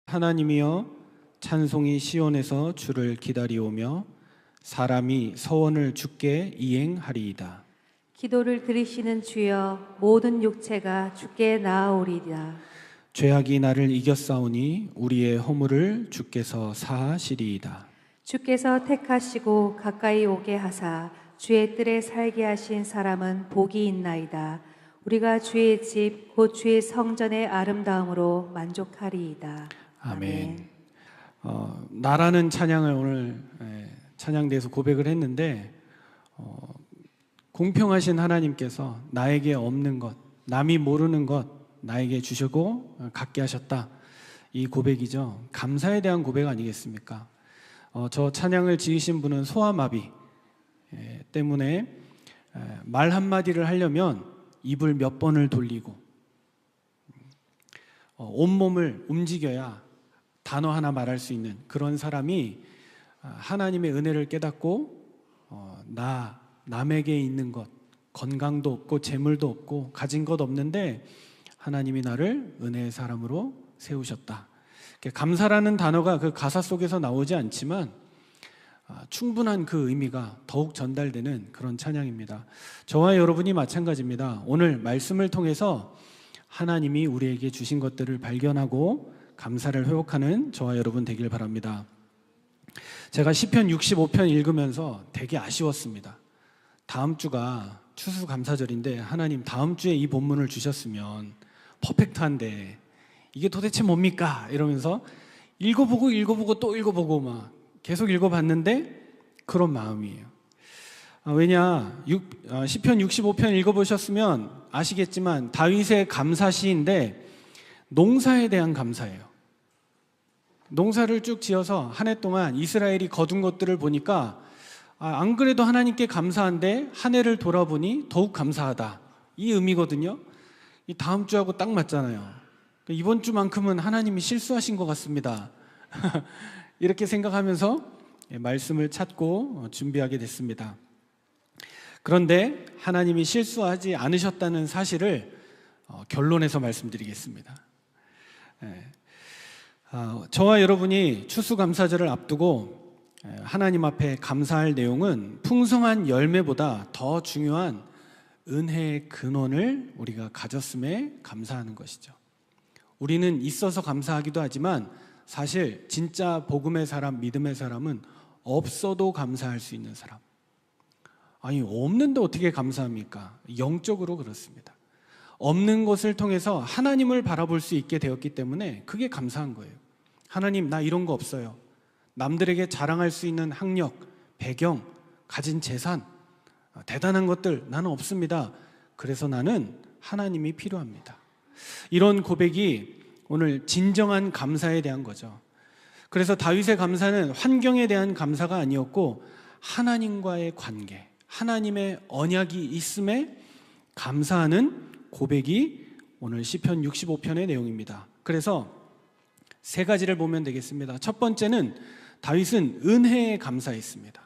하나님이여, 찬송이 시온에서 주를 기다리오며 사람이 서원을 주께 이행하리이다. 기도를 들으시는 주여, 모든 육체가 주께 나아오리이다. 죄악이 나를 이겼사오니 우리의 허물을 주께서 사하시리이다. 주께서 택하시고 가까이 오게 하사 주의 뜰에 살게 하신 사람은 복이 있나이다. 우리가 주의 집 곧 주의 성전의 아름다움으로 만족하리이다. 아멘. 나라는 찬양을 오늘 찬양대에서 고백을 했는데, 공평하신 하나님께서 나에게 없는 것, 남이 모르는 것 나에게 주시고 갖게 하셨다. 이 고백이죠. 감사에 대한 고백 아니겠습니까? 저 찬양을 지으신 분은 소아마비 때문에 말 한마디를 하려면 입을 몇 번을 돌리고 온몸을 움직여야 단어 하나 말할 수 있는 그런 사람이 하나님의 은혜를 깨닫고 남에게 있는 것, 건강도 없고 재물도 없고 가진 것 없는데 하나님이 나를 은혜의 사람으로 세우셨다. 감사라는 단어가 그 가사 속에서 나오지 않지만 충분한 그 의미가 더욱 전달되는 그런 찬양입니다. 저와 여러분이 마찬가지입니다. 오늘 말씀을 통해서 하나님이 우리에게 주신 것들을 발견하고 감사를 회복하는 저와 여러분 되길 바랍니다. 제가 시편 65편 읽으면서 되게 아쉬웠습니다. 다음 주가 추수감사절인데 하나님 다음 주에 이 본문을 주셨으면 퍼펙트한데 이게 도대체 뭡니까? 이러면서 읽어보고 또 읽어보고 막 계속 읽어봤는데 그런 마음이에요. 왜냐, 시편 65편 읽어보셨으면 아시겠지만 다윗의 감사시인데 농사에 대한 감사예요. 농사를 쭉 지어서 한 해 동안 이스라엘이 거둔 것들을 보니까 안 그래도 하나님께 감사한데 한 해를 돌아보니 더욱 감사하다, 이 의미거든요. 이 다음 주하고 딱 맞잖아요. 이번 주만큼은 하나님이 실수하신 것 같습니다. 이렇게 생각하면서 말씀을 찾고 준비하게 됐습니다. 그런데 하나님이 실수하지 않으셨다는 사실을 결론에서 말씀드리겠습니다. 저와 여러분이 추수감사절을 앞두고 하나님 앞에 감사할 내용은 풍성한 열매보다 더 중요한 은혜의 근원을 우리가 가졌음에 감사하는 것이죠. 우리는 있어서 감사하기도 하지만 사실 진짜 복음의 사람, 믿음의 사람은 없어도 감사할 수 있는 사람. 아니, 없는데 어떻게 감사합니까? 영적으로 그렇습니다. 없는 것을 통해서 하나님을 바라볼 수 있게 되었기 때문에 그게 감사한 거예요. 하나님, 나 이런 거 없어요. 남들에게 자랑할 수 있는 학력, 배경, 가진 재산, 대단한 것들 나는 없습니다. 그래서 나는 하나님이 필요합니다. 이런 고백이 오늘 진정한 감사에 대한 거죠. 그래서 다윗의 감사는 환경에 대한 감사가 아니었고 하나님과의 관계, 하나님의 언약이 있음에 감사하는 고백이 오늘 시편 65편의 내용입니다. 그래서 세 가지를 보면 되겠습니다. 첫 번째는 다윗은 은혜에 감사했습니다.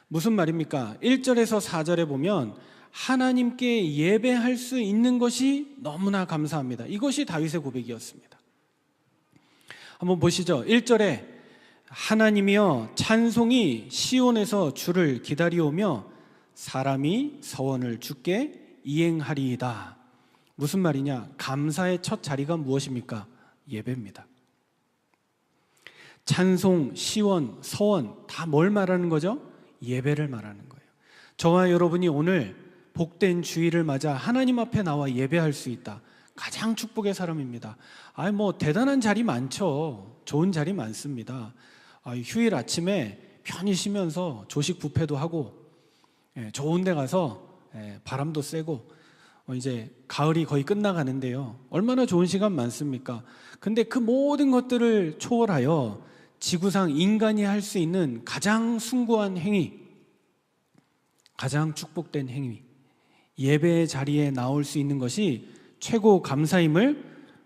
무슨 말입니까? 1절에서 4절에 보면 하나님께 예배할 수 있는 것이 너무나 감사합니다. 이것이 다윗의 고백이었습니다. 한번 보시죠. 1절에 하나님이여, 찬송이 시온에서 주를 기다리오며 사람이 서원을 주께 이행하리이다. 무슨 말이냐? 감사의 첫 자리가 무엇입니까? 예배입니다. 찬송, 시원, 서원 다 뭘 말하는 거죠? 예배를 말하는 거예요. 저와 여러분이 오늘 복된 주일을 맞아 하나님 앞에 나와 예배할 수 있다. 가장 축복의 사람입니다. 대단한 자리 많죠. 좋은 자리 많습니다. 휴일 아침에 편히 쉬면서 조식 뷔페도 하고 좋은 데 가서 바람도 쐬고 이제 가을이 거의 끝나가는데요. 얼마나 좋은 시간 많습니까? 근데 그 모든 것들을 초월하여 지구상 인간이 할 수 있는 가장 숭고한 행위, 가장 축복된 행위, 예배의 자리에 나올 수 있는 것이 최고 감사임을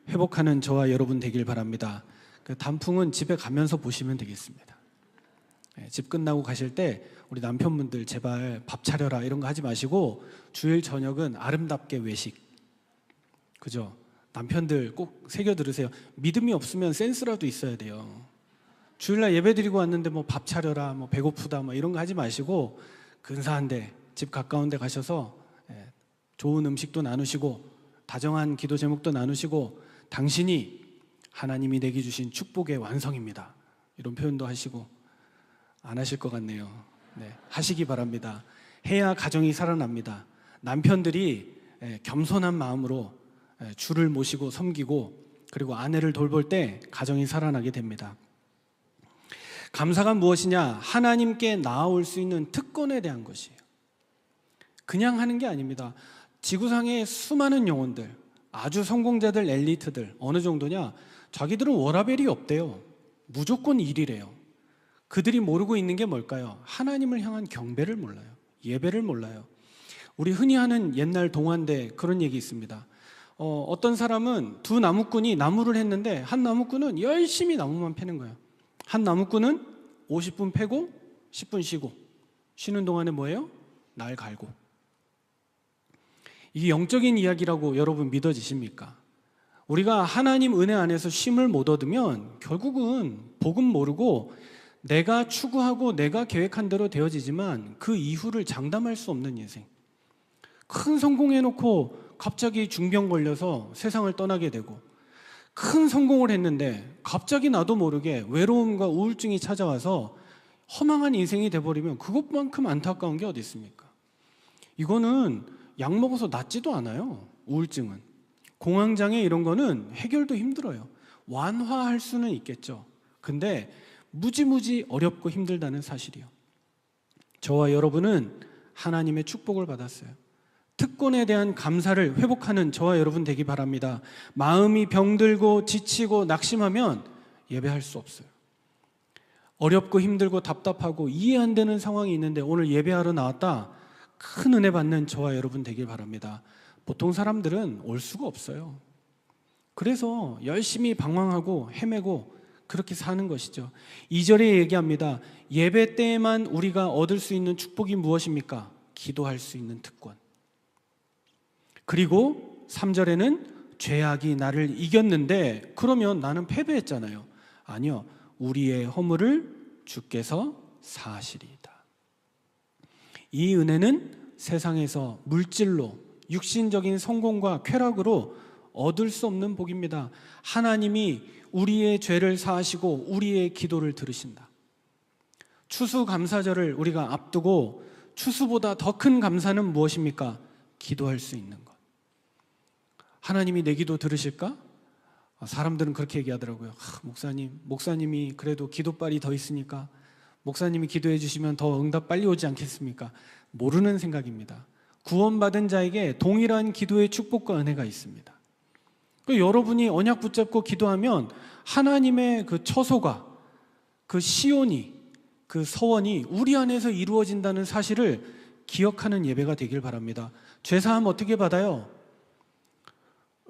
회복하는 저와 여러분 되길 바랍니다. 그 단풍은 집에 가면서 보시면 되겠습니다. 집 끝나고 가실 때 우리 남편분들 제발 밥 차려라 이런 거 하지 마시고 주일 저녁은 아름답게 외식, 그죠? 남편들 꼭 새겨 들으세요. 믿음이 없으면 센스라도 있어야 돼요. 주일날 예배 드리고 왔는데 뭐 밥 차려라, 뭐 배고프다, 뭐 이런 거 하지 마시고 근사한데 집 가까운데 가셔서 좋은 음식도 나누시고 다정한 기도 제목도 나누시고 당신이 하나님이 내게 주신 축복의 완성입니다. 이런 표현도 하시고 안 하실 것 같네요. 네, 하시기 바랍니다. 해야 가정이 살아납니다. 남편들이 겸손한 마음으로 주를 모시고 섬기고 그리고 아내를 돌볼 때 가정이 살아나게 됩니다. 감사가 무엇이냐? 하나님께 나아올 수 있는 특권에 대한 것이에요. 그냥 하는 게 아닙니다. 지구상의 수많은 영혼들, 아주 성공자들, 엘리트들 어느 정도냐? 자기들은 워라밸이 없대요. 무조건 일이래요. 그들이 모르고 있는 게 뭘까요? 하나님을 향한 경배를 몰라요. 예배를 몰라요. 우리 흔히 하는 옛날 동화인데 그런 얘기 있습니다. 어떤 사람은 두 나무꾼이 나무를 했는데 한 나무꾼은 열심히 나무만 패는 거예요. 한 나무꾼은 50분 패고 10분 쉬고 쉬는 동안에 뭐예요? 날 갈고. 이게 영적인 이야기라고 여러분 믿어지십니까? 우리가 하나님 은혜 안에서 쉼을 못 얻으면 결국은 복음 모르고 내가 추구하고 내가 계획한 대로 되어지지만 그 이후를 장담할 수 없는 인생. 큰 성공해놓고 갑자기 중병 걸려서 세상을 떠나게 되고 큰 성공을 했는데 갑자기 나도 모르게 외로움과 우울증이 찾아와서 허망한 인생이 돼버리면 그것만큼 안타까운 게 어디 있습니까? 이거는 약 먹어서 낫지도 않아요. 우울증은. 공황장애 이런 거는 해결도 힘들어요. 완화할 수는 있겠죠. 근데 무지무지 어렵고 힘들다는 사실이요. 저와 여러분은 하나님의 축복을 받았어요. 특권에 대한 감사를 회복하는 저와 여러분 되기 바랍니다. 마음이 병들고 지치고 낙심하면 예배할 수 없어요. 어렵고 힘들고 답답하고 이해 안 되는 상황이 있는데 오늘 예배하러 나왔다. 큰 은혜 받는 저와 여러분 되길 바랍니다. 보통 사람들은 올 수가 없어요. 그래서 열심히 방황하고 헤매고 그렇게 사는 것이죠. 2절에 얘기합니다. 예배 때에만 우리가 얻을 수 있는 축복이 무엇입니까? 기도할 수 있는 특권. 그리고 3절에는 죄악이 나를 이겼는데 그러면 나는 패배했잖아요. 아니요. 우리의 허물을 주께서 사하시리이다. 이 은혜는 세상에서 물질로 육신적인 성공과 쾌락으로 얻을 수 없는 복입니다. 하나님이 우리의 죄를 사하시고 우리의 기도를 들으신다. 추수감사절을 우리가 앞두고 추수보다 더 큰 감사는 무엇입니까? 기도할 수 있는 것. 하나님이 내 기도 들으실까? 사람들은 그렇게 얘기하더라고요. 목사님이 그래도 기도빨이 더 있으니까 목사님이 기도해 주시면 더 응답 빨리 오지 않겠습니까? 모르는 생각입니다. 구원받은 자에게 동일한 기도의 축복과 은혜가 있습니다. 여러분이 언약 붙잡고 기도하면 하나님의 그 처소가, 그 시온이, 그 서원이 우리 안에서 이루어진다는 사실을 기억하는 예배가 되길 바랍니다. 죄사함 어떻게 받아요?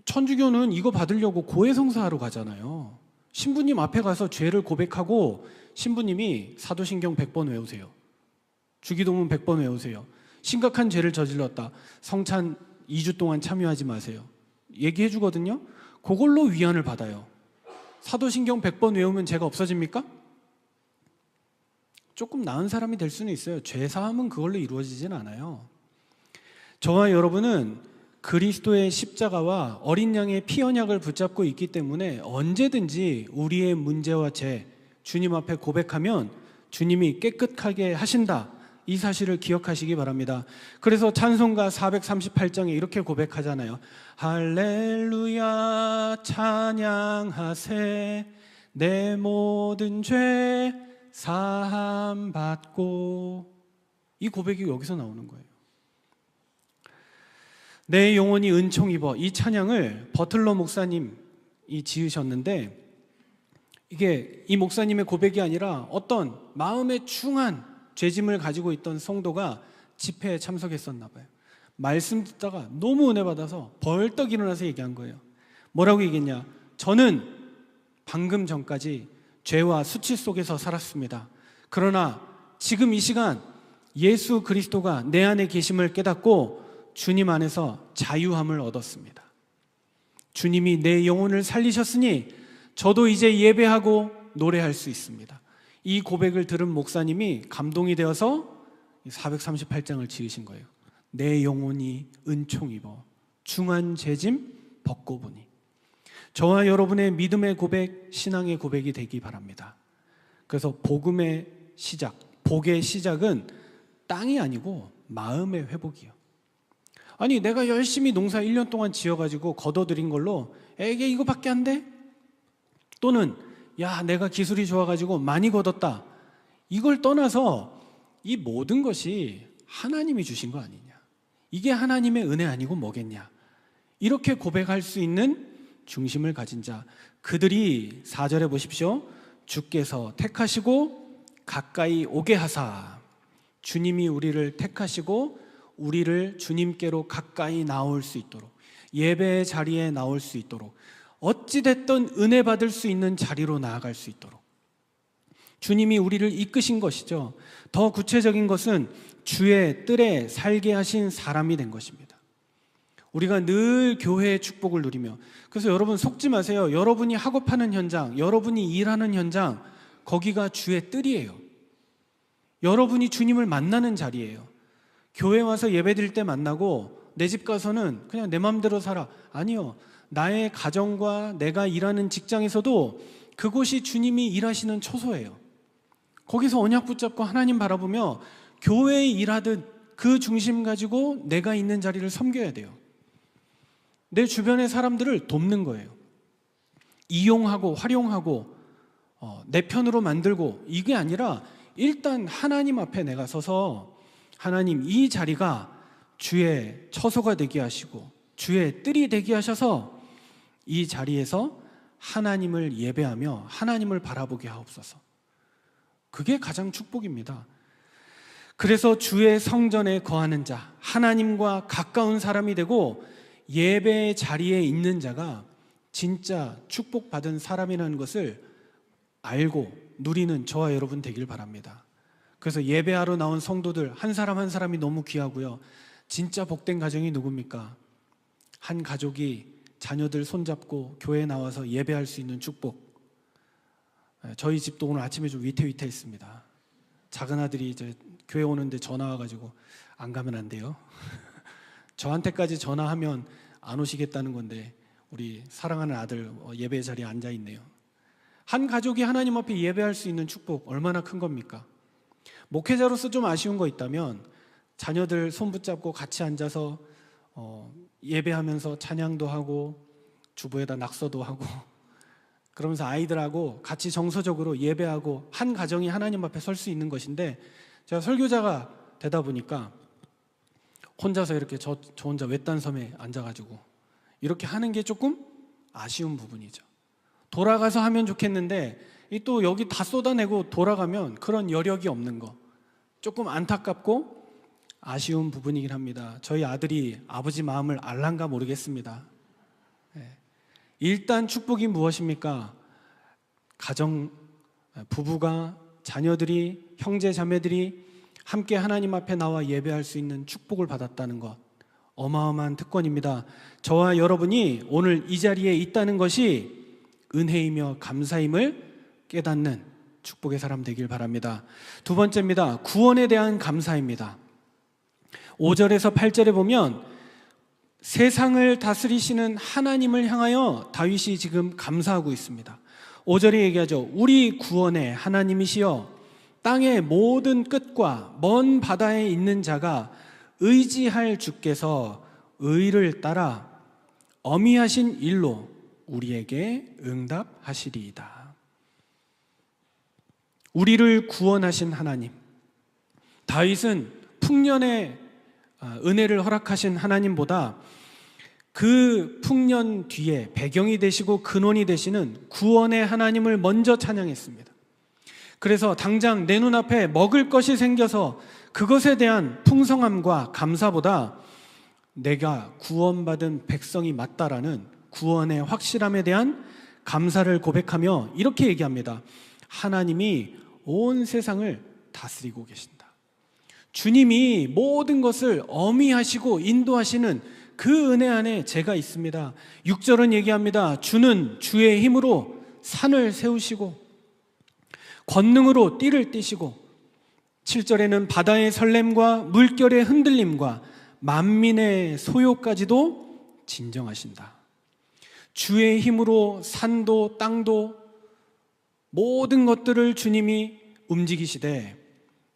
천주교는 이거 받으려고 고해성사하러 가잖아요. 신부님 앞에 가서 죄를 고백하고 신부님이 사도신경 100번 외우세요. 주기도문 100번 외우세요. 심각한 죄를 저질렀다. 성찬 2주 동안 참여하지 마세요. 얘기해 주거든요. 그걸로 위안을 받아요. 사도신경 100번 외우면 죄가 없어집니까? 조금 나은 사람이 될 수는 있어요. 죄사함은 그걸로 이루어지진 않아요. 저와 여러분은 그리스도의 십자가와 어린 양의 피 언약을 붙잡고 있기 때문에 언제든지 우리의 문제와 죄, 주님 앞에 고백하면 주님이 깨끗하게 하신다. 이 사실을 기억하시기 바랍니다. 그래서 찬송가 438장에 이렇게 고백하잖아요. 할렐루야 찬양하세 내 모든 죄 사함 받고. 이 고백이 여기서 나오는 거예요. 내 영혼이 은총 입어. 이 찬양을 버틀러 목사님이 지으셨는데 이게 이 목사님의 고백이 아니라 어떤 마음에 충한 죄짐을 가지고 있던 성도가 집회에 참석했었나 봐요. 말씀 듣다가 너무 은혜 받아서 벌떡 일어나서 얘기한 거예요. 뭐라고 얘기했냐? 저는 방금 전까지 죄와 수치 속에서 살았습니다. 그러나 지금 이 시간 예수 그리스도가 내 안에 계심을 깨닫고 주님 안에서 자유함을 얻었습니다. 주님이 내 영혼을 살리셨으니 저도 이제 예배하고 노래할 수 있습니다. 이 고백을 들은 목사님이 감동이 되어서 438장을 지으신 거예요. 내 영혼이 은총 입어 중한 죄짐 벗고 보니. 저와 여러분의 믿음의 고백, 신앙의 고백이 되기 바랍니다. 그래서 복음의 시작, 복의 시작은 땅이 아니고 마음의 회복이요. 아니 내가 열심히 농사 1년 동안 지어가지고 걷어들인 걸로 에게 이거밖에 안 돼? 또는 야 내가 기술이 좋아가지고 많이 걷었다. 이걸 떠나서 이 모든 것이 하나님이 주신 거 아니냐. 이게 하나님의 은혜 아니고 뭐겠냐. 이렇게 고백할 수 있는 중심을 가진 자, 그들이 4절에 보십시오. 주께서 택하시고 가까이 오게 하사. 주님이 우리를 택하시고 우리를 주님께로 가까이 나올 수 있도록, 예배의 자리에 나올 수 있도록, 어찌됐든 은혜 받을 수 있는 자리로 나아갈 수 있도록 주님이 우리를 이끄신 것이죠. 더 구체적인 것은 주의 뜰에 살게 하신 사람이 된 것입니다. 우리가 늘 교회의 축복을 누리며, 그래서 여러분 속지 마세요. 여러분이 학업하는 현장, 여러분이 일하는 현장, 거기가 주의 뜰이에요. 여러분이 주님을 만나는 자리예요. 교회 와서 예배드릴 때 만나고 내 집 가서는 그냥 내 마음대로 살아. 아니요. 나의 가정과 내가 일하는 직장에서도 그곳이 주님이 일하시는 처소예요. 거기서 언약 붙잡고 하나님 바라보며 교회에 일하듯 그 중심 가지고 내가 있는 자리를 섬겨야 돼요. 내 주변의 사람들을 돕는 거예요. 이용하고 활용하고 내 편으로 만들고, 이게 아니라 일단 하나님 앞에 내가 서서 하나님, 이 자리가 주의 처소가 되게 하시고 주의 뜰이 되게 하셔서 이 자리에서 하나님을 예배하며 하나님을 바라보게 하옵소서. 그게 가장 축복입니다. 그래서 주의 성전에 거하는 자, 하나님과 가까운 사람이 되고 예배의 자리에 있는 자가 진짜 축복받은 사람이라는 것을 알고 누리는 저와 여러분 되길 바랍니다. 그래서 예배하러 나온 성도들 한 사람 한 사람이 너무 귀하고요. 진짜 복된 가정이 누굽니까? 한 가족이 자녀들 손잡고 교회에 나와서 예배할 수 있는 축복. 저희 집도 오늘 아침에 좀 위태위태했습니다. 작은 아들이 이제 교회 오는데 전화 와가지고 안 가면 안 돼요. 저한테까지 전화하면 안 오시겠다는 건데 우리 사랑하는 아들 예배 자리에 앉아 있네요. 한 가족이 하나님 앞에 예배할 수 있는 축복 얼마나 큰 겁니까? 목회자로서 좀 아쉬운 거 있다면 자녀들 손 붙잡고 같이 앉아서 예배하면서 찬양도 하고 주보에다 낙서도 하고 그러면서 아이들하고 같이 정서적으로 예배하고 한 가정이 하나님 앞에 설 수 있는 것인데, 제가 설교자가 되다 보니까 혼자서 이렇게 저 혼자 외딴 섬에 앉아가지고 이렇게 하는 게 조금 아쉬운 부분이죠. 돌아가서 하면 좋겠는데 또 여기 다 쏟아내고 돌아가면 그런 여력이 없는 거 조금 안타깝고 아쉬운 부분이긴 합니다. 저희 아들이 아버지 마음을 알란가 모르겠습니다. 일단 축복이 무엇입니까? 가정, 부부가, 자녀들이, 형제 자매들이 함께 하나님 앞에 나와 예배할 수 있는 축복을 받았다는 것, 어마어마한 특권입니다. 저와 여러분이 오늘 이 자리에 있다는 것이 은혜이며 감사임을 깨닫는 축복의 사람 되길 바랍니다. 두 번째입니다. 구원에 대한 감사입니다. 5절에서 8절에 보면 세상을 다스리시는 하나님을 향하여 다윗이 지금 감사하고 있습니다. 5절에 얘기하죠. 우리 구원의 하나님이시여 땅의 모든 끝과 먼 바다에 있는 자가 의지할 주께서 의를 따라 어미하신 일로 우리에게 응답하시리이다. 우리를 구원하신 하나님, 다윗은 풍년의 은혜를 허락하신 하나님보다 그 풍년 뒤에 배경이 되시고 근원이 되시는 구원의 하나님을 먼저 찬양했습니다. 그래서 당장 내 눈앞에 먹을 것이 생겨서 그것에 대한 풍성함과 감사보다 내가 구원받은 백성이 맞다라는 구원의 확실함에 대한 감사를 고백하며 이렇게 얘기합니다. 하나님이 온 세상을 다스리고 계신다. 주님이 모든 것을 어미하시고 인도하시는 그 은혜 안에 제가 있습니다. 6절은 얘기합니다. 주는 주의 힘으로 산을 세우시고 권능으로 띠를 띠시고, 7절에는 바다의 설렘과 물결의 흔들림과 만민의 소요까지도 진정하신다. 주의 힘으로 산도 땅도 모든 것들을 주님이 움직이시되,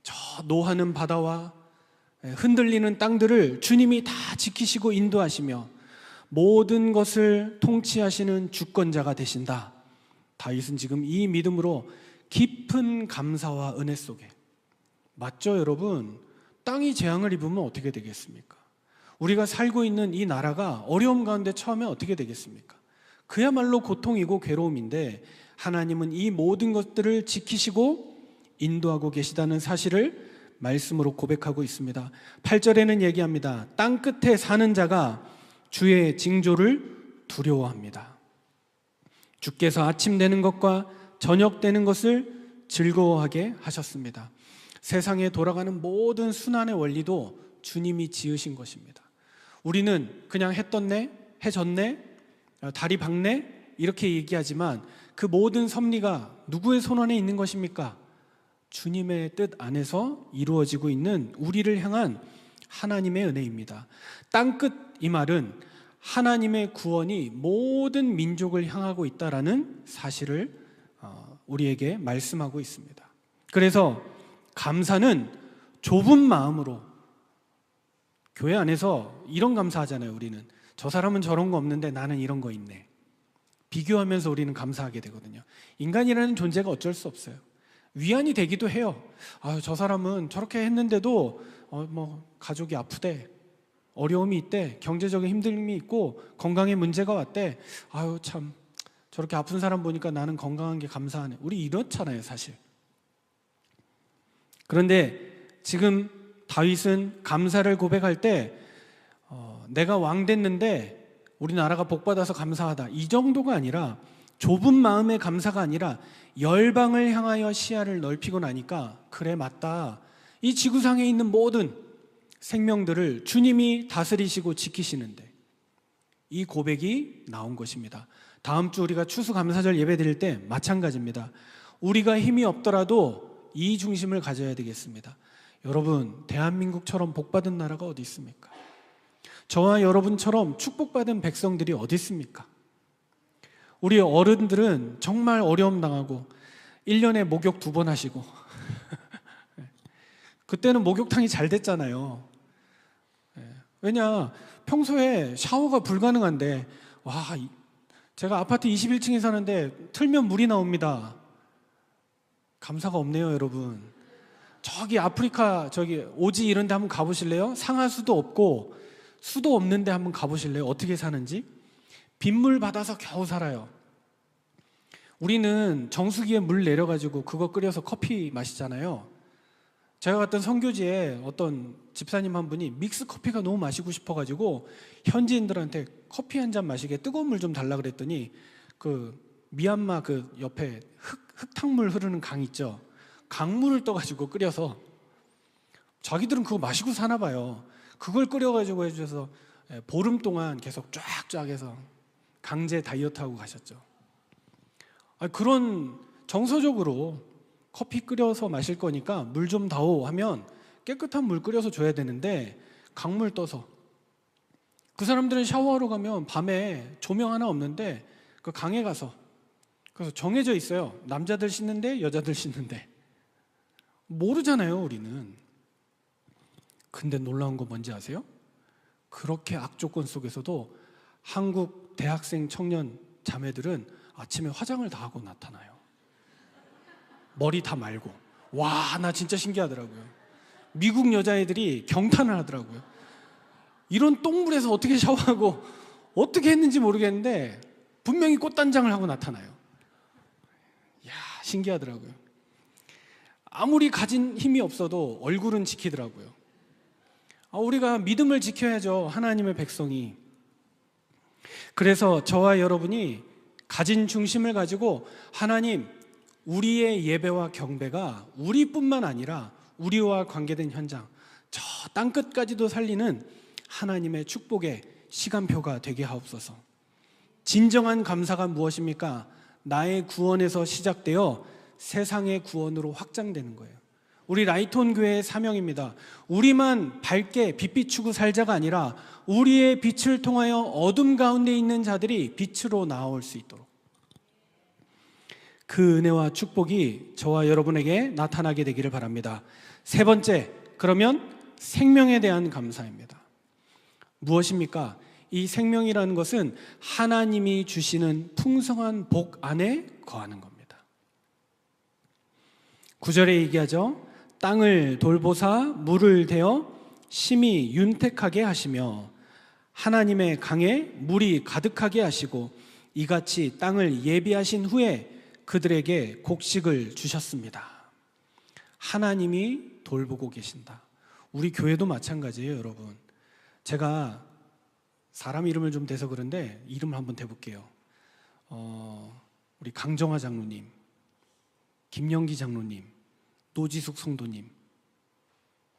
저 노하는 바다와 흔들리는 땅들을 주님이 다 지키시고 인도하시며 모든 것을 통치하시는 주권자가 되신다. 다윗은 지금 이 믿음으로 깊은 감사와 은혜 속에, 맞죠 여러분? 땅이 재앙을 입으면 어떻게 되겠습니까? 우리가 살고 있는 이 나라가 어려움 가운데 처하면 어떻게 되겠습니까? 그야말로 고통이고 괴로움인데 하나님은 이 모든 것들을 지키시고 인도하고 계시다는 사실을 말씀으로 고백하고 있습니다. 8절에는 얘기합니다. 땅 끝에 사는 자가 주의 징조를 두려워합니다. 주께서 아침 되는 것과 저녁 되는 것을 즐거워하게 하셨습니다. 세상에 돌아가는 모든 순환의 원리도 주님이 지으신 것입니다. 우리는 그냥 해 떴네, 해 졌네, 달이 밝네 이렇게 얘기하지만 그 모든 섭리가 누구의 손 안에 있는 것입니까? 주님의 뜻 안에서 이루어지고 있는 우리를 향한 하나님의 은혜입니다. 땅끝 이 말은 하나님의 구원이 모든 민족을 향하고 있다라는 사실을 우리에게 말씀하고 있습니다. 그래서 감사는 좁은 마음으로, 교회 안에서 이런 감사하잖아요. 우리는 저 사람은 저런 거 없는데 나는 이런 거 있네. 비교하면서 우리는 감사하게 되거든요. 인간이라는 존재가 어쩔 수 없어요. 위안이 되기도 해요. 저 사람은 저렇게 했는데도 가족이 아프대, 어려움이 있대, 경제적인 힘듦이 있고 건강에 문제가 왔대. 참 저렇게 아픈 사람 보니까 나는 건강한 게 감사하네. 우리 이렇잖아요 사실. 그런데 지금 다윗은 감사를 고백할 때 내가 왕 됐는데 우리나라가 복받아서 감사하다, 이 정도가 아니라, 좁은 마음의 감사가 아니라 열방을 향하여 시야를 넓히고 나니까 그래 맞다, 이 지구상에 있는 모든 생명들을 주님이 다스리시고 지키시는데, 이 고백이 나온 것입니다. 다음 주 우리가 추수감사절 예배 드릴 때 마찬가지입니다. 우리가 힘이 없더라도 이 중심을 가져야 되겠습니다. 여러분, 대한민국처럼 복받은 나라가 어디 있습니까? 저와 여러분처럼 축복받은 백성들이 어디 있습니까? 우리 어른들은 정말 어려움 당하고 1년에 목욕 2번 하시고 그때는 목욕탕이 잘 됐잖아요. 왜냐, 평소에 샤워가 불가능한데, 제가 아파트 21층에 사는데 틀면 물이 나옵니다. 감사가 없네요 여러분. 저기 아프리카 오지 이런 데 한번 가보실래요? 상하수도 없고 수도 없는데 한번 가보실래요? 어떻게 사는지? 빗물 받아서 겨우 살아요. 우리는 정수기에 물 내려가지고 그거 끓여서 커피 마시잖아요. 제가 갔던 선교지에 어떤 집사님 한 분이 믹스 커피가 너무 마시고 싶어가지고 현지인들한테 커피 한 잔 마시게 뜨거운 물 좀 달라 그랬더니 그 미얀마 그 옆에 흙탕물 흐르는 강 있죠. 강물을 떠가지고 끓여서 자기들은 그거 마시고 사나 봐요. 그걸 끓여가지고 해주셔서 보름 동안 계속 쫙쫙 해서 강제 다이어트하고 가셨죠. 그런 정서적으로 커피 끓여서 마실 거니까 물 좀 다오 하면 깨끗한 물 끓여서 줘야 되는데 강물 떠서, 그 사람들은 샤워하러 가면 밤에 조명 하나 없는데 그 강에 가서, 그래서 정해져 있어요. 남자들 씻는데 여자들 씻는데. 모르잖아요 우리는. 근데 놀라운 거 뭔지 아세요? 그렇게 악조건 속에서도 한국 대학생 청년 자매들은 아침에 화장을 다 하고 나타나요. 머리 다 말고. 와, 나 진짜 신기하더라고요. 미국 여자애들이 경탄을 하더라고요. 이런 똥물에서 어떻게 샤워하고 어떻게 했는지 모르겠는데 분명히 꽃단장을 하고 나타나요. 이야, 신기하더라고요. 아무리 가진 힘이 없어도 얼굴은 지키더라고요. 우리가 믿음을 지켜야죠, 하나님의 백성이. 그래서 저와 여러분이 가진 중심을 가지고, 하나님, 우리의 예배와 경배가 우리뿐만 아니라 우리와 관계된 현장, 저 땅끝까지도 살리는 하나님의 축복의 시간표가 되게 하옵소서. 진정한 감사가 무엇입니까? 나의 구원에서 시작되어 세상의 구원으로 확장되는 거예요. 우리 라이트온 교회의 사명입니다. 우리만 밝게 빛 비추고 살자가 아니라 우리의 빛을 통하여 어둠 가운데 있는 자들이 빛으로 나올 수 있도록, 그 은혜와 축복이 저와 여러분에게 나타나게 되기를 바랍니다. 세 번째, 그러면 생명에 대한 감사입니다. 무엇입니까? 이 생명이라는 것은 하나님이 주시는 풍성한 복 안에 거하는 겁니다. 9절에 얘기하죠. 땅을 돌보사 물을 대어 심히 윤택하게 하시며 하나님의 강에 물이 가득하게 하시고 이같이 땅을 예비하신 후에 그들에게 곡식을 주셨습니다. 하나님이 돌보고 계신다. 우리 교회도 마찬가지예요, 여러분. 제가 사람 이름을 좀 대서 그런데 이름을 한번 대볼게요. 우리 강정화 장로님, 김영기 장로님, 노지숙 성도님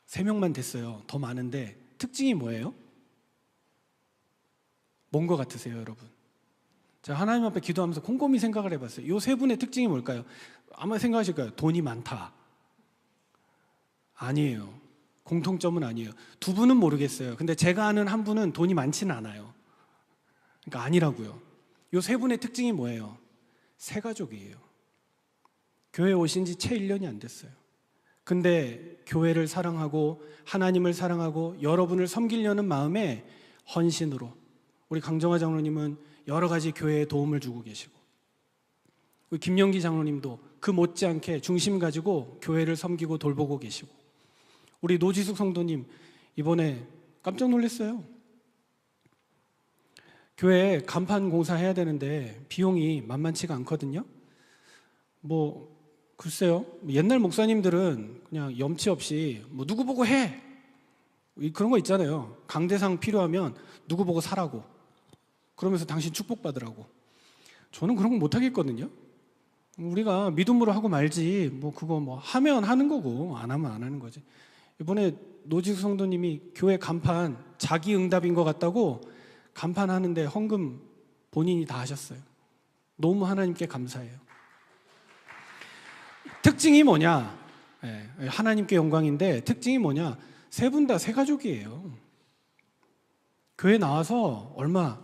3명만 됐어요. 더 많은데 특징이 뭐예요? 뭔 것 같으세요, 여러분? 제가 하나님 앞에 기도하면서 곰곰이 생각을 해봤어요. 이 3분의 특징이 뭘까요? 아마 생각하실 거예요. 돈이 많다. 아니에요. 공통점은 아니에요. 2분은 모르겠어요. 근데 제가 아는 한 분은 돈이 많지는 않아요. 그러니까 아니라고요. 이 3분의 특징이 뭐예요? 새가족이에요. 교회 오신 지 채 1년이 안 됐어요. 근데 교회를 사랑하고 하나님을 사랑하고 여러분을 섬기려는 마음에 헌신으로, 우리 강정화 장로님은 여러 가지 교회에 도움을 주고 계시고, 우리 김영기 장로님도 그 못지않게 중심 가지고 교회를 섬기고 돌보고 계시고, 우리 노지숙 성도님 이번에 깜짝 놀랐어요. 교회에 간판 공사해야 되는데 비용이 만만치가 않거든요. 글쎄요, 옛날 목사님들은 그냥 염치 없이 누구 보고 해, 그런 거 있잖아요. 강대상 필요하면 누구 보고 사라고, 그러면서 당신 축복받으라고. 저는 그런 거 못하겠거든요. 우리가 믿음으로 하고 말지, 그거 하면 하는 거고 안 하면 안 하는 거지. 이번에 노지수 성도님이 교회 간판 자기 응답인 것 같다고 간판 하는데 헌금 본인이 다 하셨어요. 너무 하나님께 감사해요. 특징이 뭐냐? 하나님께 영광인데 특징이 뭐냐? 3분 다 새가족이에요. 교회 나와서 얼마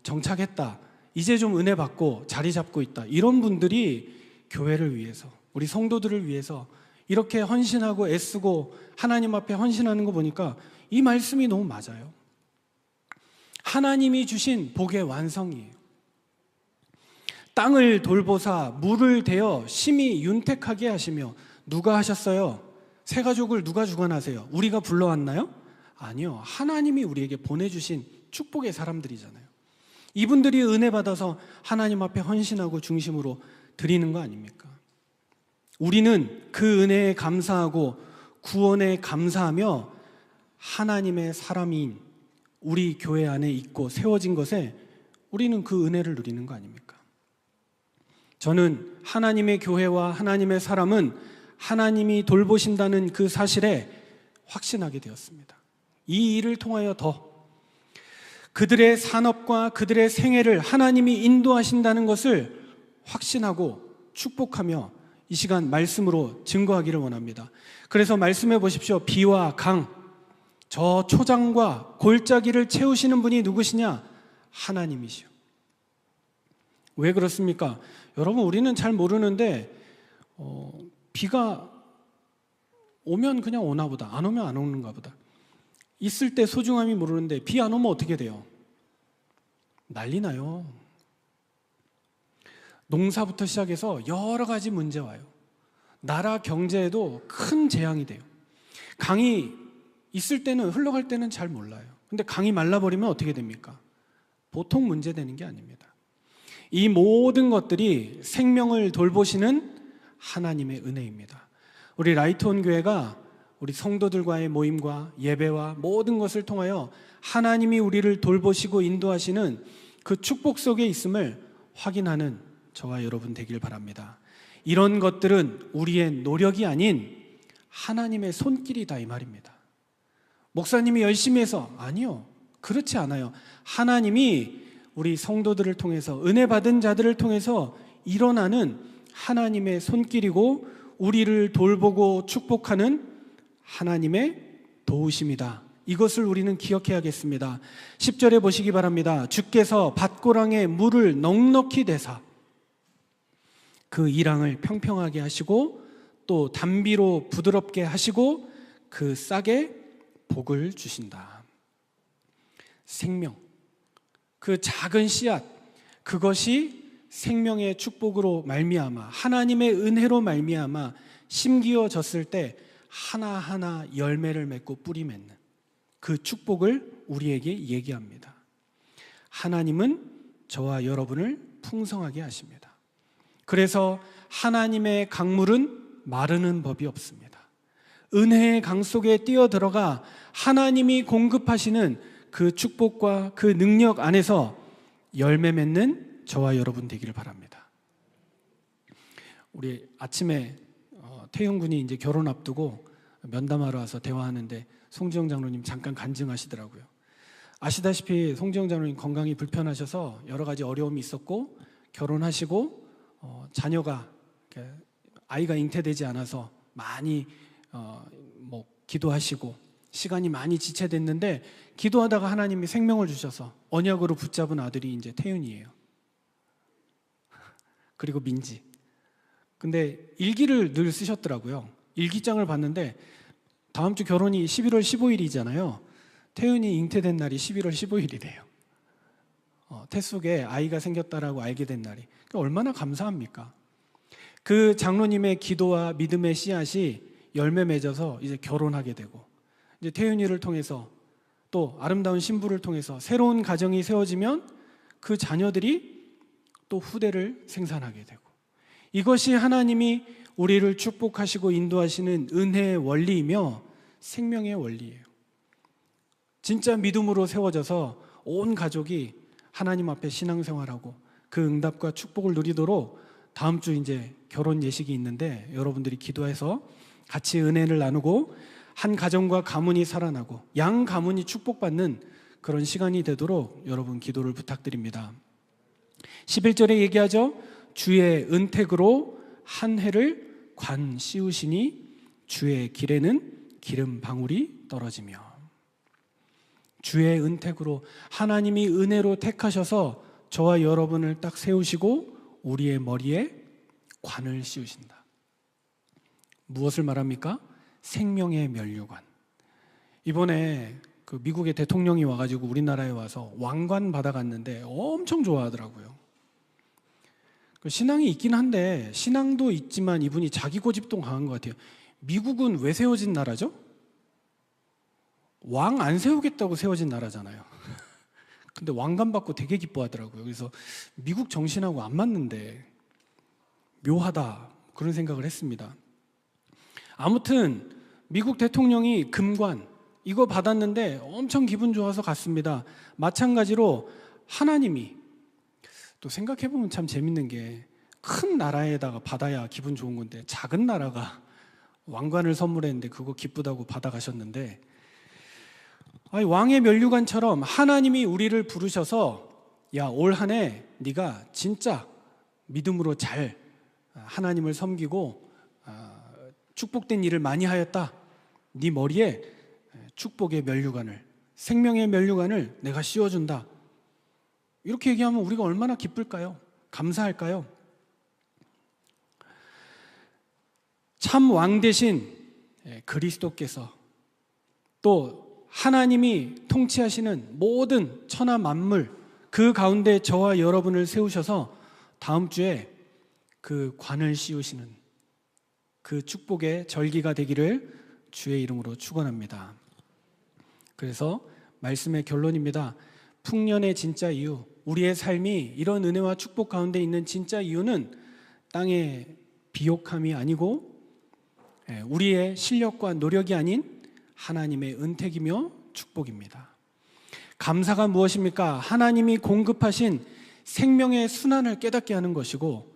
정착했다, 이제 좀 은혜 받고 자리 잡고 있다, 이런 분들이 교회를 위해서, 우리 성도들을 위해서 이렇게 헌신하고 애쓰고 하나님 앞에 헌신하는 거 보니까 이 말씀이 너무 맞아요. 하나님이 주신 복의 완성이에요. 땅을 돌보사 물을 대어 심히 윤택하게 하시며, 누가 하셨어요? 새가족을 누가 주관하세요? 우리가 불러왔나요? 아니요. 하나님이 우리에게 보내주신 축복의 사람들이잖아요. 이분들이 은혜 받아서 하나님 앞에 헌신하고 중심으로 드리는 거 아닙니까? 우리는 그 은혜에 감사하고 구원에 감사하며 하나님의 사람인 우리 교회 안에 있고 세워진 것에 우리는 그 은혜를 누리는 거 아닙니까? 저는 하나님의 교회와 하나님의 사람은 하나님이 돌보신다는 그 사실에 확신하게 되었습니다. 이 일을 통하여 더 그들의 산업과 그들의 생애를 하나님이 인도하신다는 것을 확신하고 축복하며 이 시간 말씀으로 증거하기를 원합니다. 그래서 말씀해 보십시오. 비와 강, 저 초장과 골짜기를 채우시는 분이 누구시냐? 하나님이시오. 왜 그렇습니까? 여러분, 우리는 잘 모르는데 비가 오면 그냥 오나 보다, 안 오면 안 오는가 보다. 있을 때 소중함이 모르는데 비 안 오면 어떻게 돼요? 난리 나요. 농사부터 시작해서 여러 가지 문제 와요. 나라 경제에도 큰 재앙이 돼요. 강이 있을 때는, 흘러갈 때는 잘 몰라요. 근데 강이 말라버리면 어떻게 됩니까? 보통 문제되는 게 아닙니다. 이 모든 것들이 생명을 돌보시는 하나님의 은혜입니다. 우리 라이트온 교회가 우리 성도들과의 모임과 예배와 모든 것을 통하여 하나님이 우리를 돌보시고 인도하시는 그 축복 속에 있음을 확인하는 저와 여러분 되길 바랍니다. 이런 것들은 우리의 노력이 아닌 하나님의 손길이다, 이 말입니다. 목사님이 열심히 해서, 아니요, 그렇지 않아요. 하나님이 우리 성도들을 통해서, 은혜 받은 자들을 통해서 일어나는 하나님의 손길이고 우리를 돌보고 축복하는 하나님의 도우심이다. 이것을 우리는 기억해야겠습니다. 10절에 보시기 바랍니다. 주께서 밭고랑에 물을 넉넉히 대사 그 이랑을 평평하게 하시고 또 담비로 부드럽게 하시고 그 싹에 복을 주신다. 생명, 그 작은 씨앗, 그것이 생명의 축복으로 말미암아 하나님의 은혜로 말미암아 심기어졌을 때 하나하나 열매를 맺고 뿌리 맺는 그 축복을 우리에게 얘기합니다. 하나님은 저와 여러분을 풍성하게 하십니다. 그래서 하나님의 강물은 마르는 법이 없습니다. 은혜의 강 속에 뛰어들어가 하나님이 공급하시는 그 축복과 그 능력 안에서 열매 맺는 저와 여러분 되기를 바랍니다. 우리 아침에 태용 군이 이제 결혼 앞두고 면담하러 와서 대화하는데 송지영 장로님 잠깐 간증하시더라고요. 아시다시피 송지영 장로님 건강이 불편하셔서 여러 가지 어려움이 있었고 결혼하시고 자녀가 아이가 잉태되지 않아서 많이 기도하시고 시간이 많이 지체됐는데 기도하다가 하나님이 생명을 주셔서 언약으로 붙잡은 아들이 이제 태윤이에요. 그리고 민지. 근데 일기를 늘 쓰셨더라고요. 일기장을 봤는데 다음 주 결혼이 11월 15일이잖아요. 태윤이 잉태된 날이 11월 15일이래요. 태 속에 아이가 생겼다라고 알게 된 날이. 그러니까 얼마나 감사합니까? 그 장로님의 기도와 믿음의 씨앗이 열매 맺어서 이제 결혼하게 되고 이제 태윤이를 통해서 또 아름다운 신부를 통해서 새로운 가정이 세워지면 그 자녀들이 또 후대를 생산하게 되고 이것이 하나님이 우리를 축복하시고 인도하시는 은혜의 원리이며 생명의 원리예요. 진짜 믿음으로 세워져서 온 가족이 하나님 앞에 신앙생활하고 그 응답과 축복을 누리도록 다음 주 이제 결혼 예식이 있는데 여러분들이 기도해서 같이 은혜를 나누고 한 가정과 가문이 살아나고 양 가문이 축복받는 그런 시간이 되도록 여러분 기도를 부탁드립니다. 11절에 얘기하죠. 주의 은택으로 한 해를 관 씌우시니 주의 길에는 기름 방울이 떨어지며 주의 은택으로 하나님이 은혜로 택하셔서 저와 여러분을 딱 세우시고 우리의 머리에 관을 씌우신다. 무엇을 말합니까? 생명의 면류관. 이번에 그 미국의 대통령이 와가지고 우리나라에 와서 왕관 받아갔는데 엄청 좋아하더라고요. 신앙이 있긴 한데 신앙도 있지만 이분이 자기 고집도 강한 것 같아요. 미국은 왜 세워진 나라죠? 왕 안 세우겠다고 세워진 나라잖아요. 근데 왕관 받고 되게 기뻐하더라고요. 그래서 미국 정신하고 안 맞는데 묘하다 그런 생각을 했습니다. 아무튼 미국 대통령이 금관 이거 받았는데 엄청 기분 좋아서 갔습니다. 마찬가지로 하나님이 또 생각해보면 참 재밌는 게 큰 나라에다가 받아야 기분 좋은 건데 작은 나라가 왕관을 선물했는데 그거 기쁘다고 받아가셨는데 왕의 면류관처럼 하나님이 우리를 부르셔서 야, 올 한 해 네가 진짜 믿음으로 잘 하나님을 섬기고 축복된 일을 많이 하였다. 네 머리에 축복의 면류관을 생명의 면류관을 내가 씌워준다. 이렇게 얘기하면 우리가 얼마나 기쁠까요? 감사할까요? 참 왕 대신 그리스도께서 또 하나님이 통치하시는 모든 천하 만물 그 가운데 저와 여러분을 세우셔서 다음 주에 그 관을 씌우시는 그 축복의 절기가 되기를 주의 이름으로 축원합니다. 그래서 말씀의 결론입니다. 풍년의 진짜 이유, 우리의 삶이 이런 은혜와 축복 가운데 있는 진짜 이유는 땅의 비옥함이 아니고 우리의 실력과 노력이 아닌 하나님의 은택이며 축복입니다. 감사가 무엇입니까? 하나님이 공급하신 생명의 순환을 깨닫게 하는 것이고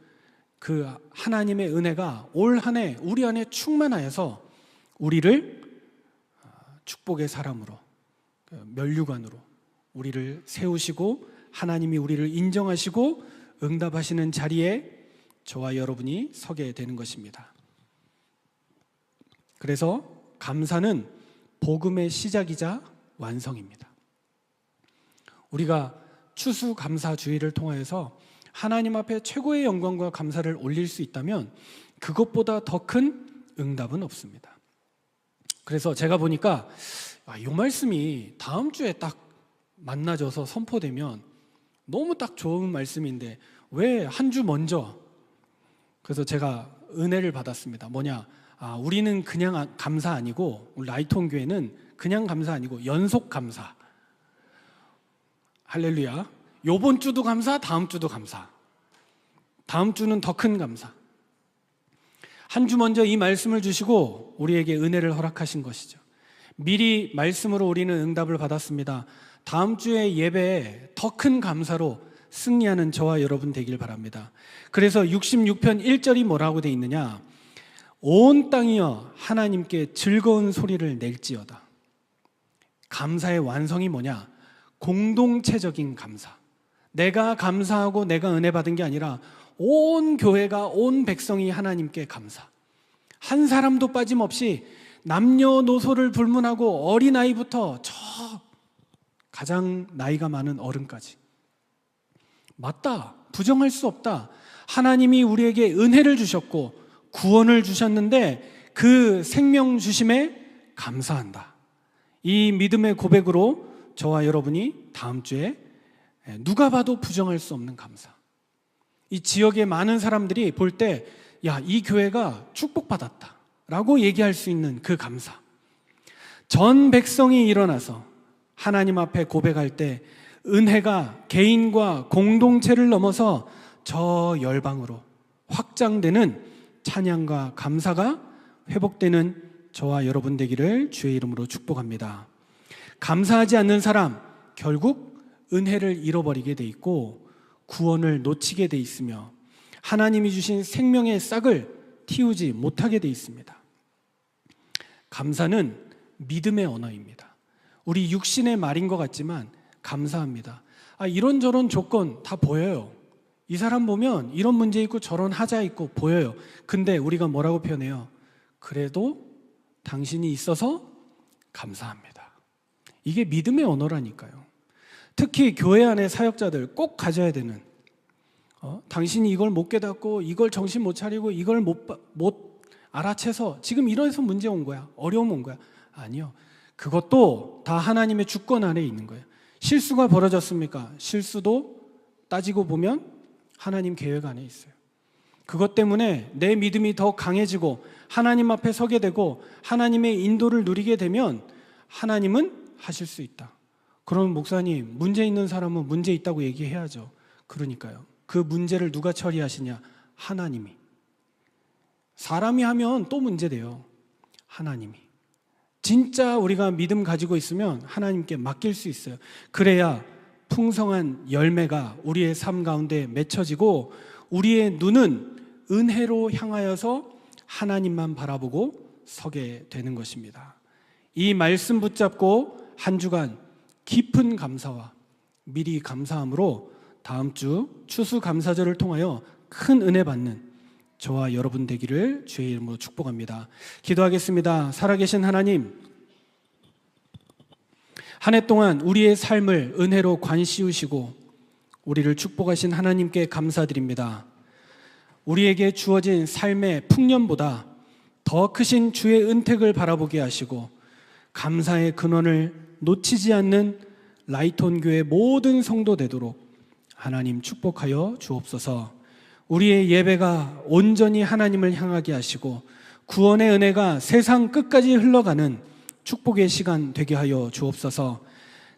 그 하나님의 은혜가 올 한 해 우리 안에 충만하여서 우리를 축복의 사람으로 면류관으로 우리를 세우시고 하나님이 우리를 인정하시고 응답하시는 자리에 저와 여러분이 서게 되는 것입니다. 그래서 감사는 복음의 시작이자 완성입니다. 우리가 추수감사주의를 통하여서 하나님 앞에 최고의 영광과 감사를 올릴 수 있다면 그것보다 더 큰 응답은 없습니다. 그래서 제가 보니까 이 말씀이 다음 주에 딱 만나져서 선포되면 너무 딱 좋은 말씀인데 왜 한 주 먼저? 그래서 제가 은혜를 받았습니다. 뭐냐? 우리는 그냥 감사 아니고, 우리 라이톤 교회는 그냥 감사 아니고 연속 감사. 할렐루야. 요번 주도 감사, 다음 주도 감사. 다음 주는 더 큰 감사. 한 주 먼저 이 말씀을 주시고 우리에게 은혜를 허락하신 것이죠. 미리 말씀으로 우리는 응답을 받았습니다. 다음 주에 예배에 더 큰 감사로 승리하는 저와 여러분 되길 바랍니다. 그래서 66편 1절이 뭐라고 돼 있느냐? 온 땅이여 하나님께 즐거운 소리를 낼지어다. 감사의 완성이 뭐냐? 공동체적인 감사. 내가 감사하고 내가 은혜 받은 게 아니라 온 교회가, 온 백성이 하나님께 감사. 한 사람도 빠짐없이 남녀노소를 불문하고 어린아이부터 저 가장 나이가 많은 어른까지. 맞다. 부정할 수 없다. 하나님이 우리에게 은혜를 주셨고 구원을 주셨는데 그 생명 주심에 감사한다. 이 믿음의 고백으로 저와 여러분이 다음 주에 누가 봐도 부정할 수 없는 감사. 이 지역의 많은 사람들이 볼 때 이 교회가 축복받았다 라고 얘기할 수 있는 그 감사. 전 백성이 일어나서 하나님 앞에 고백할 때 은혜가 개인과 공동체를 넘어서 저 열방으로 확장되는 찬양과 감사가 회복되는 저와 여러분 되기를 주의 이름으로 축복합니다. 감사하지 않는 사람 결국 은혜를 잃어버리게 돼 있고 구원을 놓치게 돼 있으며 하나님이 주신 생명의 싹을 틔우지 못하게 돼 있습니다. 감사는 믿음의 언어입니다. 우리 육신의 말인 것 같지만 감사합니다. 이런저런 조건 다 보여요. 이 사람 보면 이런 문제 있고 저런 하자 있고 보여요. 근데 우리가 뭐라고 표현해요? 그래도 당신이 있어서 감사합니다. 이게 믿음의 언어라니까요. 특히 교회 안의 사역자들 꼭 가져야 되는 당신이 이걸 못 깨닫고 이걸 정신 못 차리고 이걸 못 알아채서 지금 이래서 문제 온 거야. 어려움 온 거야. 아니요. 그것도 다 하나님의 주권 안에 있는 거예요. 실수가 벌어졌습니까? 실수도 따지고 보면 하나님 계획 안에 있어요. 그것 때문에 내 믿음이 더 강해지고 하나님 앞에 서게 되고 하나님의 인도를 누리게 되면 하나님은 하실 수 있다. 그럼 목사님, 문제 있는 사람은 문제 있다고 얘기해야죠. 그러니까요. 그 문제를 누가 처리하시냐? 하나님이. 사람이 하면 또 문제돼요. 하나님이. 진짜 우리가 믿음 가지고 있으면 하나님께 맡길 수 있어요. 그래야 풍성한 열매가 우리의 삶 가운데 맺혀지고 우리의 눈은 은혜로 향하여서 하나님만 바라보고 서게 되는 것입니다. 이 말씀 붙잡고 한 주간 깊은 감사와 미리 감사함으로 다음 주 추수감사절을 통하여 큰 은혜 받는 저와 여러분 되기를 주의 이름으로 축복합니다. 기도하겠습니다. 살아계신 하나님, 한 해 동안 우리의 삶을 은혜로 관씌우시고 우리를 축복하신 하나님께 감사드립니다. 우리에게 주어진 삶의 풍년보다 더 크신 주의 은택을 바라보게 하시고 감사의 근원을 놓치지 않는 라이톤 교회 모든 성도 되도록 하나님 축복하여 주옵소서. 우리의 예배가 온전히 하나님을 향하게 하시고 구원의 은혜가 세상 끝까지 흘러가는 축복의 시간 되게 하여 주옵소서.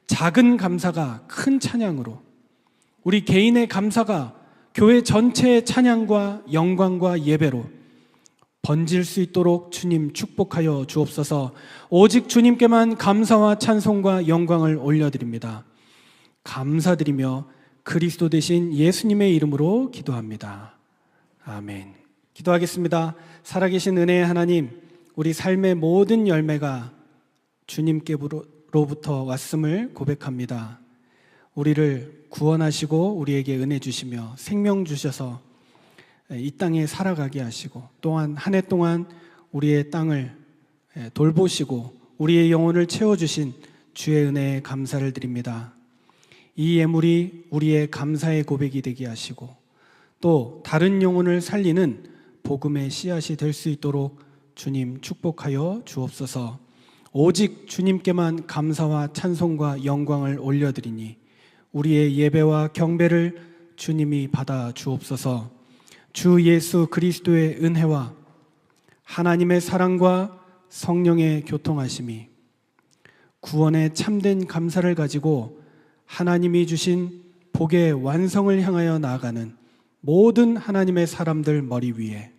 작은 감사가 큰 찬양으로, 우리 개인의 감사가 교회 전체의 찬양과 영광과 예배로 번질 수 있도록 주님 축복하여 주옵소서. 오직 주님께만 감사와 찬송과 영광을 올려드립니다. 감사드리며 그리스도 되신 예수님의 이름으로 기도합니다. 아멘. 기도하겠습니다. 살아계신 은혜의 하나님, 우리 삶의 모든 열매가 주님께로부터 왔음을 고백합니다. 우리를 구원하시고 우리에게 은혜 주시며 생명 주셔서 이 땅에 살아가게 하시고 또한 한 해 동안 우리의 땅을 돌보시고 우리의 영혼을 채워주신 주의 은혜에 감사를 드립니다. 이 예물이 우리의 감사의 고백이 되게 하시고 또 다른 영혼을 살리는 복음의 씨앗이 될 수 있도록 주님 축복하여 주옵소서. 오직 주님께만 감사와 찬송과 영광을 올려드리니 우리의 예배와 경배를 주님이 받아 주옵소서. 주 예수 그리스도의 은혜와 하나님의 사랑과 성령의 교통하심이 구원의 참된 감사를 가지고 하나님이 주신 복의 완성을 향하여 나아가는 모든 하나님의 사람들 머리 위에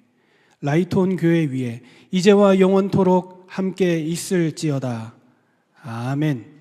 라이트온 교회 위에 이제와 영원토록 함께 있을지어다. 아멘.